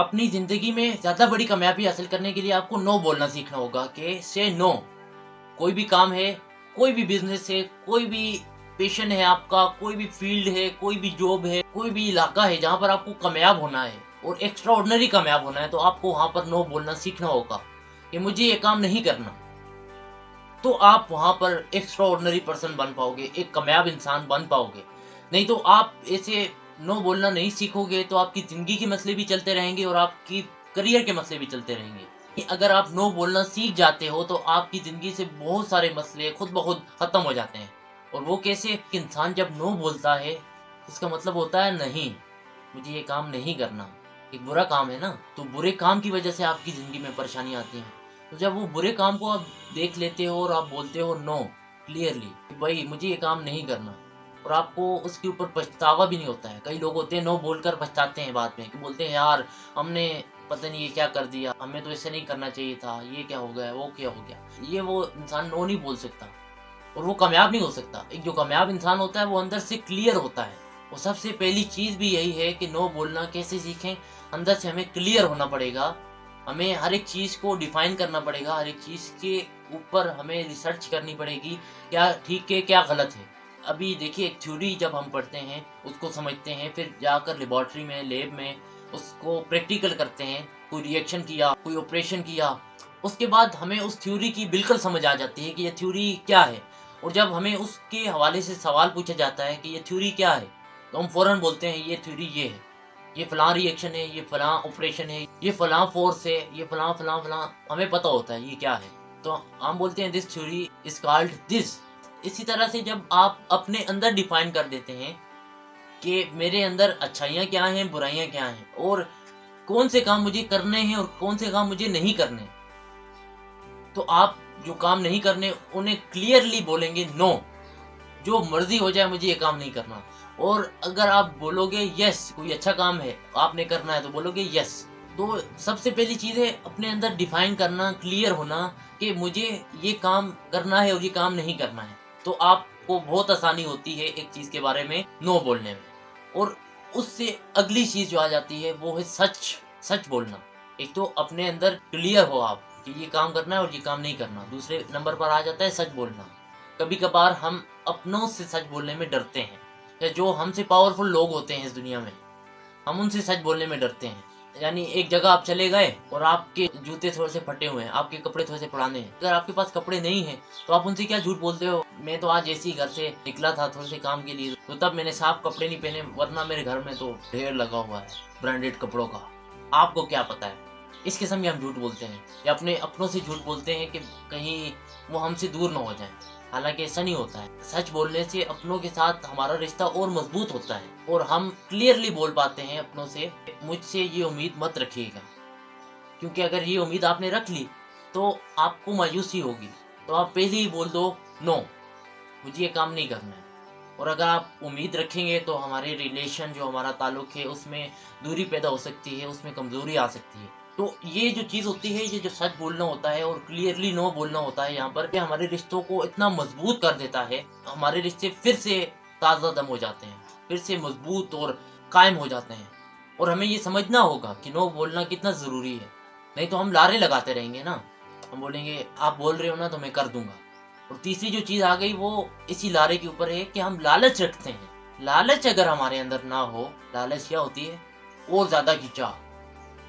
अपनी ज़िंदगी में ज़्यादा बड़ी कामयाबी हासिल करने के लिए आपको नो बोलना सीखना होगा कि से नो। कोई भी काम है, कोई भी बिज़नेस है, कोई भी पैशन है आपका, कोई भी फ़ील्ड है, कोई भी जॉब है, कोई भी इलाका है जहाँ पर आपको कामयाब होना है और एक्स्ट्रा ऑर्डिनरी कामयाब होना है, तो आपको वहाँ पर नो बोलना सीखना होगा कि मुझे ये काम नहीं करना। तो आप वहाँ पर एक्स्ट्रा ऑर्डिनरी पर्सन बन पाओगे, एक कामयाब इंसान बन पाओगे। नहीं तो आप ऐसे नो बोलना नहीं सीखोगे तो आपकी ज़िंदगी के मसले भी चलते रहेंगे और आपकी करियर के मसले भी चलते रहेंगे। अगर आप नो बोलना सीख जाते हो तो आपकी ज़िंदगी से बहुत सारे मसले खुद ब खुद ख़त्म हो जाते हैं। और वो कैसे? कि इंसान जब नो बोलता है, इसका मतलब होता है नहीं, मुझे ये काम नहीं करना। एक बुरा काम है ना, तो बुरे काम की वजह से आपकी ज़िंदगी में परेशानी आती है। तो जब वो बुरे काम को आप देख लेते हो और आप बोलते हो नो क्लियरली कि भाई मुझे ये काम नहीं करना, और आपको उसके ऊपर पछतावा भी नहीं होता है। कई लोग होते हैं नो बोलकर पछताते हैं बाद में, कि बोलते हैं यार हमने पता नहीं ये क्या कर दिया, हमें तो ऐसे नहीं करना चाहिए था, ये क्या हो गया, वो क्या हो गया। ये वो इंसान नो नहीं बोल सकता और वो कामयाब नहीं हो सकता। एक जो कामयाब इंसान होता है वो अंदर से क्लियर होता है। और सबसे पहली चीज़ भी यही है कि नो बोलना कैसे सीखें। अंदर से हमें क्लियर होना पड़ेगा, हमें हर एक चीज़ को डिफाइन करना पड़ेगा, हर एक चीज़ के ऊपर हमें रिसर्च करनी पड़ेगी, क्या ठीक है क्या गलत है। अभी देखिए, एक थ्योरी जब हम पढ़ते हैं, उसको समझते हैं, फिर जाकर लेबॉर्ट्री में, लैब में उसको प्रैक्टिकल करते हैं, कोई रिएक्शन किया, कोई ऑपरेशन किया, उसके बाद हमें उस थ्योरी की बिल्कुल समझ आ जाती है कि ये थ्योरी क्या है। और जब हमें उसके हवाले से सवाल पूछा जाता है कि ये थ्योरी क्या है, तो हम फ़ौरन बोलते हैं ये थ्योरी ये है, ये फलां रिएक्शन है, ये फलां ऑपरेशन है, ये फलां फोर्स है, ये फलां फलां फलां, हमें पता होता है ये क्या है। तो हम बोलते हैं this theory is called this. इसी तरह से जब आप अपने अंदर डिफाइन कर देते हैं कि मेरे अंदर अच्छाइयाँ क्या हैं, बुराइयाँ क्या हैं, और कौन से काम मुझे करने हैं और कौन से काम मुझे नहीं करने, तो आप जो काम नहीं करने उन्हें क्लियरली बोलेंगे नो, जो मर्जी हो जाए मुझे ये काम नहीं करना। और अगर आप बोलोगे यस, कोई अच्छा काम है आपने करना है, तो बोलोगे यस। तो सबसे पहली चीज़ है अपने अंदर डिफाइन करना, क्लियर होना कि मुझे ये काम करना है और ये काम नहीं करना है। तो आपको बहुत आसानी होती है एक चीज़ के बारे में नो बोलने में। और उससे अगली चीज़ जो आ जाती है वो है सच। सच बोलना। एक तो अपने अंदर क्लियर हो आप कि ये काम करना है और ये काम नहीं करना। दूसरे नंबर पर आ जाता है सच बोलना। कभी कभार हम अपनों से सच बोलने में डरते हैं, या जो हमसे पावरफुल लोग होते हैं इस दुनिया में, हम उनसे सच बोलने में डरते हैं। यानी एक जगह आप चले गए और आपके जूते थोड़े से फटे हुए हैं, आपके कपड़े थोड़े से पुराने हैं, अगर आपके पास कपड़े नहीं हैं तो आप उनसे क्या झूठ बोलते हो, मैं तो आज ऐसे ही घर से निकला था थोड़े से काम के लिए, तो तब मैंने साफ कपड़े नहीं पहने, वरना मेरे घर में तो ढेर लगा हुआ है ब्रांडेड कपड़ों का। आपको क्या पता है। इस किस्म के हम झूठ बोलते हैं, या अपने अपनों से झूठ बोलते हैं कि कहीं वो हमसे दूर ना हो जाए। हालांकि ऐसा नहीं होता है। सच बोलने से अपनों के साथ हमारा रिश्ता और मजबूत होता है और हम क्लियरली बोल पाते हैं अपनों से, मुझसे ये उम्मीद मत रखिएगा, क्योंकि अगर ये उम्मीद आपने रख ली तो आपको मायूसी होगी। तो आप पहले ही बोल दो नो, मुझे ये काम नहीं करना है। और अगर आप उम्मीद रखेंगे तो हमारे रिलेशन, जो हमारा ताल्लुक है, उसमें दूरी पैदा हो सकती है, उसमें कमज़ोरी आ सकती है। तो ये जो चीज़ होती है, ये जो सच बोलना होता है और क्लियरली नो बोलना होता है, यहाँ पर ये हमारे रिश्तों को इतना मजबूत कर देता है, हमारे रिश्ते फिर से ताज़ा दम हो जाते हैं, फिर से मजबूत और कायम हो जाते हैं। और हमें ये समझना होगा कि नो बोलना कितना ज़रूरी है। नहीं तो हम लारे लगाते रहेंगे ना, हम बोलेंगे आप बोल रहे हो ना तो मैं कर दूंगा। और तीसरी जो चीज़ आ गई वो इसी लारे के ऊपर है कि हम लालच रखते हैं। लालच अगर हमारे अंदर ना हो, लालच क्या होती है? और ज़्यादा की चाह।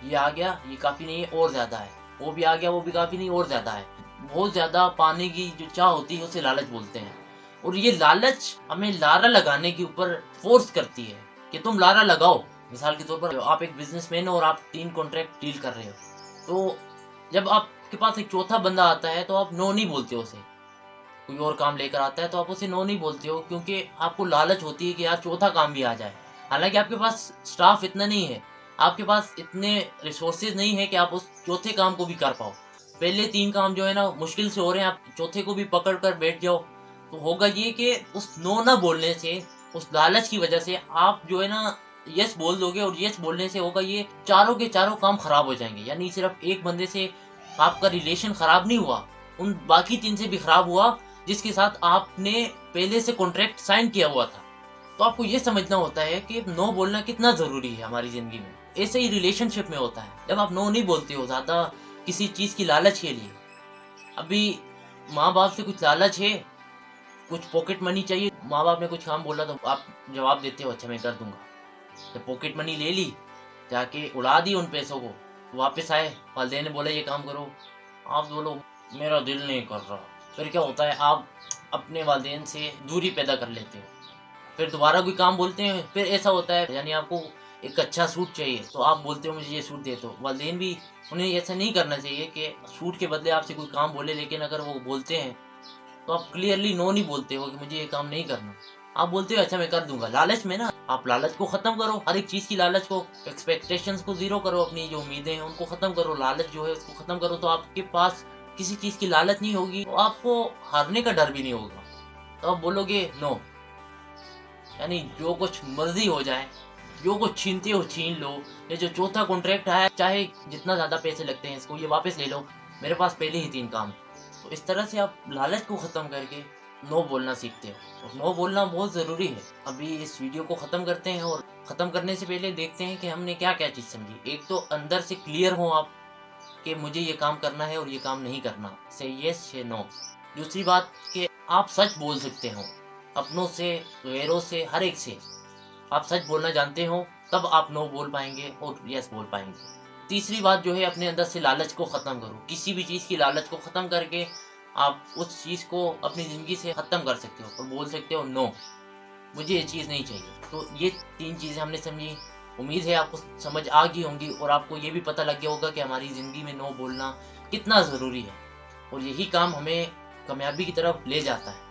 ये आ गया, ये काफ़ी नहीं है, और ज़्यादा है। वो भी आ गया, वो भी काफ़ी नहीं, और ज़्यादा है। बहुत ज़्यादा पाने की जो चाह होती है उसे लालच बोलते हैं। और ये लालच हमें लारा लगाने के ऊपर फोर्स करती है कि तुम लारा लगाओ। मिसाल के तौर पर आप एक बिजनेसमैन हो और आप 3 कॉन्ट्रैक्ट डील कर रहे हो, तो जब आपके पास एक चौथा बंदा आता है तो आप नो नहीं बोलते हो उसे। कोई और काम लेकर आता है तो आप उसे नो नहीं बोलते हो, क्योंकि आपको लालच होती है कि यार चौथा काम भी आ जाए। हालांकि आपके पास स्टाफ इतना नहीं है, आपके पास इतने रिसोर्सेज नहीं है कि आप उस चौथे काम को भी कर पाओ। पहले 3 काम जो है ना मुश्किल से हो रहे हैं, आप चौथे को भी पकड़ कर बैठ जाओ, तो होगा ये कि उस नो ना बोलने से, उस लालच की वजह से आप जो है ना यस बोल दोगे, और यस बोलने से होगा ये चारों के चारों काम खराब हो जाएंगे। यानी सिर्फ एक बंदे से आपका रिलेशन खराब नहीं हुआ, उन बाकी 3 से भी खराब हुआ जिसके साथ आपने पहले से कॉन्ट्रैक्ट साइन किया हुआ था। तो आपको ये समझना होता है कि नो बोलना कितना ज़रूरी है हमारी ज़िंदगी में। ऐसे ही रिलेशनशिप में होता है, जब आप नो नहीं बोलते हो ज़्यादा किसी चीज़ की लालच के लिए। अभी माँ बाप से कुछ लालच है, कुछ पॉकेट मनी चाहिए, माँ बाप ने कुछ काम बोला तो आप जवाब देते हो अच्छा मैं कर दूंगा। जब पॉकेट मनी ले ली, जाके उड़ा दी उन पैसों को, वापस आए, वालिदैन ने बोला ये काम करो, आप बोलो मेरा दिल नहीं कर रहा। फिर क्या होता है, आप अपने वालिदैन से दूरी पैदा कर लेते हो। फिर दोबारा कोई काम बोलते हैं, फिर ऐसा होता है, यानी आपको एक अच्छा सूट चाहिए तो आप बोलते हो मुझे ये सूट दे दो। वालिदैन भी, उन्हें ऐसा नहीं करना चाहिए कि सूट के बदले आपसे कोई काम बोले, लेकिन अगर वो बोलते हैं तो आप क्लियरली नो नहीं बोलते हो कि मुझे ये काम नहीं करना। आप बोलते हो अच्छा मैं कर दूंगा। लालच में ना, आप लालच को खत्म करो, हर एक चीज की लालच को, एक्सपेक्टेशंस को जीरो करो, अपनी जो उम्मीदें हैं उनको खत्म करो, लालच जो है उसको खत्म करो। तो आपके पास किसी चीज की लालच नहीं होगी, तो आपको हारने का डर भी नहीं होगा। तो आप बोलोगे नो, यानी जो कुछ मर्जी हो जाए, जो कुछ छीनते हो छीन लो। ये जो चौथा कॉन्ट्रैक्ट आया, चाहे जितना ज्यादा पैसे लगते हैं इसको, ये वापस ले लो, मेरे पास पहले ही 3 काम। तो इस तरह से आप लालच को खत्म करके नो बोलना सीखते हो। तो नो बोलना बहुत ज़रूरी है। अभी इस वीडियो को ख़त्म करते हैं, और ख़त्म करने से पहले देखते हैं कि हमने क्या क्या चीज़ समझी। एक तो अंदर से क्लियर हो आप कि मुझे ये काम करना है और ये काम नहीं करना, से येस से नो। दूसरी बात कि आप सच बोल सकते हो, अपनों से, गैरों से, हर एक से आप सच बोलना जानते हो, तब आप नो बोल पाएंगे और यस बोल पाएंगे। तीसरी बात जो है, अपने अंदर से लालच को ख़त्म करो। किसी भी चीज़ की लालच को ख़त्म करके आप उस चीज़ को अपनी ज़िंदगी से ख़त्म कर सकते हो और बोल सकते हो नो, मुझे ये चीज़ नहीं चाहिए। तो ये 3 चीज़ें हमने समझी। उम्मीद है आपको समझ आ गई होंगी, और आपको ये भी पता लग गया होगा कि हमारी ज़िंदगी में नो बोलना कितना ज़रूरी है, और यही काम हमें कामयाबी की तरफ ले जाता है।